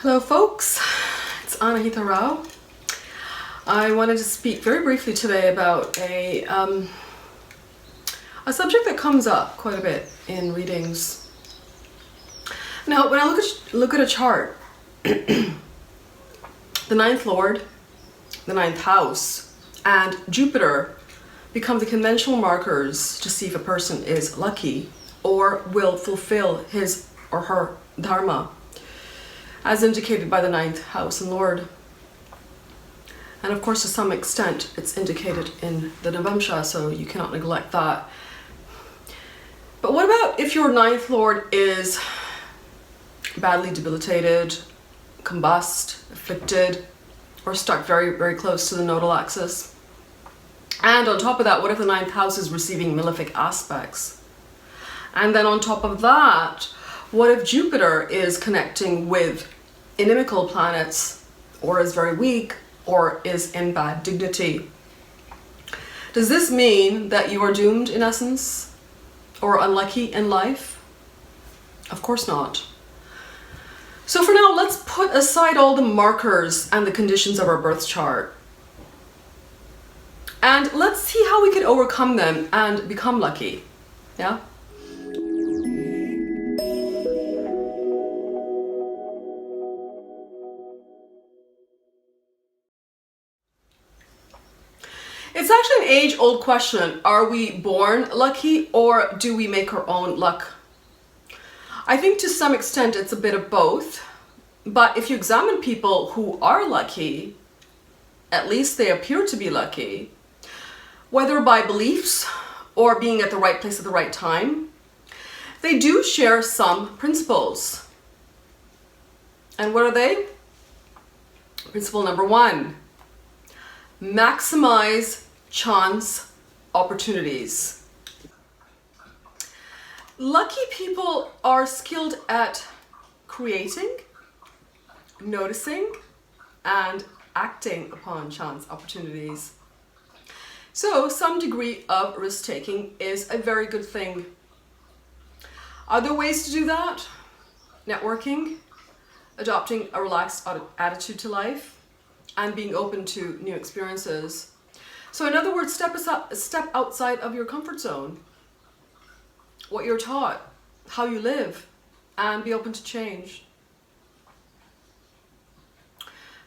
Hello folks, it's Anahita Rao. I wanted to speak very briefly today about a subject that comes up quite a bit in readings. Now, when I look at a chart, the ninth lord, the ninth house, and Jupiter become the conventional markers to see if a person is lucky or will fulfill his or her dharma, as indicated by the ninth house and lord. And of course, to some extent, it's indicated in the Navamsha, so you cannot neglect that. But what about if your ninth lord is badly debilitated, combust, afflicted, or stuck very, very close to the nodal axis? And on top of that, what if the ninth house is receiving malefic aspects? And then on top of that, what if Jupiter is connecting with inimical planets, or is very weak, or is in bad dignity? Does this mean that you are doomed in essence, or unlucky in life? Of course not. So for now, let's put aside all the markers and the conditions of our birth chart. And let's see how we can overcome them and become lucky. Yeah? It's actually an age-old question. Are we born lucky or do we make our own luck? I think to some extent it's a bit of both. But if you examine people who are lucky, at least they appear to be lucky, whether by beliefs or being at the right place at the right time, they do share some principles. And what are they? Principle number 1, maximize chance opportunities. Lucky people are skilled at creating, noticing, and acting upon chance opportunities. So some degree of risk-taking is a very good thing. Other ways to do that: networking, adopting a relaxed attitude to life, and being open to new experiences. So in other words, step outside of your comfort zone, what you're taught, how you live, and be open to change.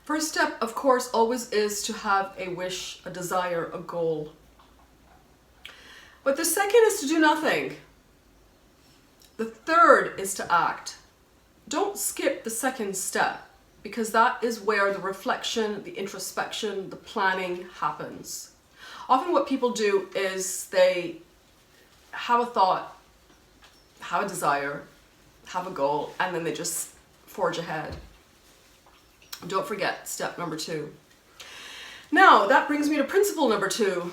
First step, of course, always is to have a wish, a desire, a goal. But the second is to do nothing. The third is to act. Don't skip the second step, because that is where the reflection, the introspection, the planning happens. Often what people do is they have a thought, have a desire, have a goal, and then they just forge ahead. Don't forget step number 2. Now, that brings me to principle number 2,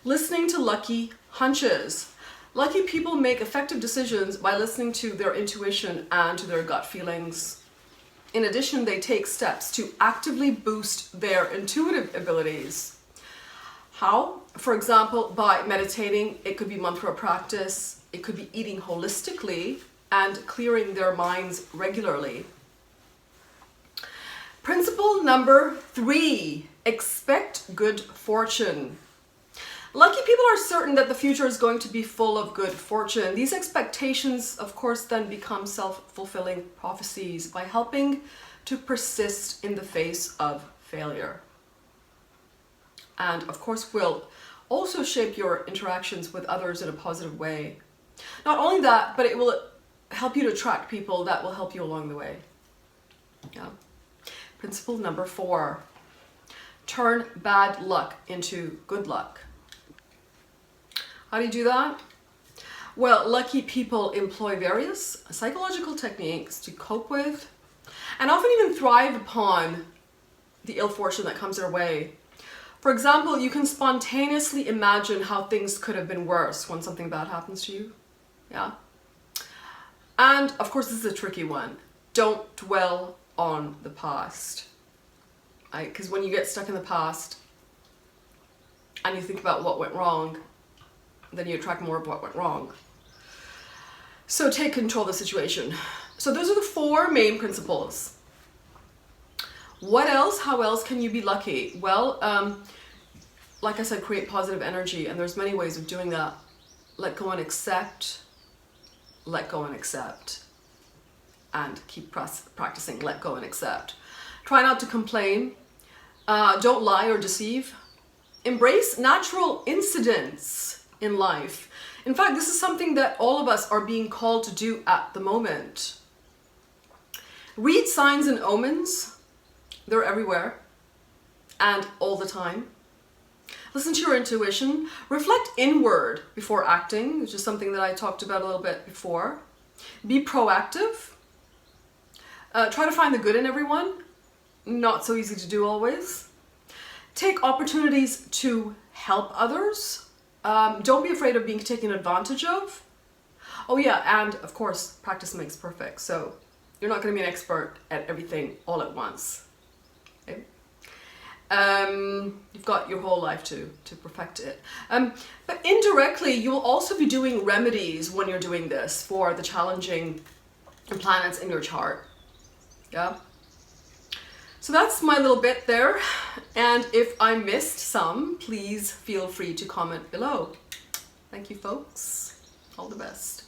listening to lucky hunches. Lucky people make effective decisions by listening to their intuition and to their gut feelings. In addition, they take steps to actively boost their intuitive abilities. How? For example, by meditating. It could be mantra practice. It could be eating holistically and clearing their minds regularly. Principle number 3, expect good fortune. Lucky people are certain that the future is going to be full of good fortune. These expectations, of course, then become self-fulfilling prophecies by helping to persist in the face of failure. And of course, will also shape your interactions with others in a positive way. Not only that, but it will help you to attract people that will help you along the way. Yeah. Principle number 4, turn bad luck into good luck. How do you do that? Well, lucky people employ various psychological techniques to cope with and often even thrive upon the ill fortune that comes their way. For example, you can spontaneously imagine how things could have been worse when something bad happens to you. Yeah. And of course, this is a tricky one. Don't dwell on the past. Because when you get stuck in the past and you think about what went wrong, then you attract more of what went wrong. So take control of the situation. So those are the 4 main principles. What else? How else can you be lucky? Well, like I said, create positive energy, and there's many ways of doing that. Let go and accept. Let go and accept. And keep practicing let go and accept. Try not to complain. Don't lie or deceive. Embrace natural incidents in life. In fact, this is something that all of us are being called to do at the moment. Read signs and omens. They're everywhere and all the time. Listen to your intuition. Reflect inward before acting, which is something that I talked about a little bit before. Be proactive. Try to find the good in everyone. Not so easy to do always. Take opportunities to help others. Don't be afraid of being taken advantage of. Oh yeah, and of course, practice makes perfect. So you're not going to be an expert at everything all at once. Okay? You've got your whole life to perfect it. But indirectly, you will also be doing remedies when you're doing this for the challenging planets in your chart. Yeah. So that's my little bit there. And if I missed some, please feel free to comment below. Thank you, folks. All the best.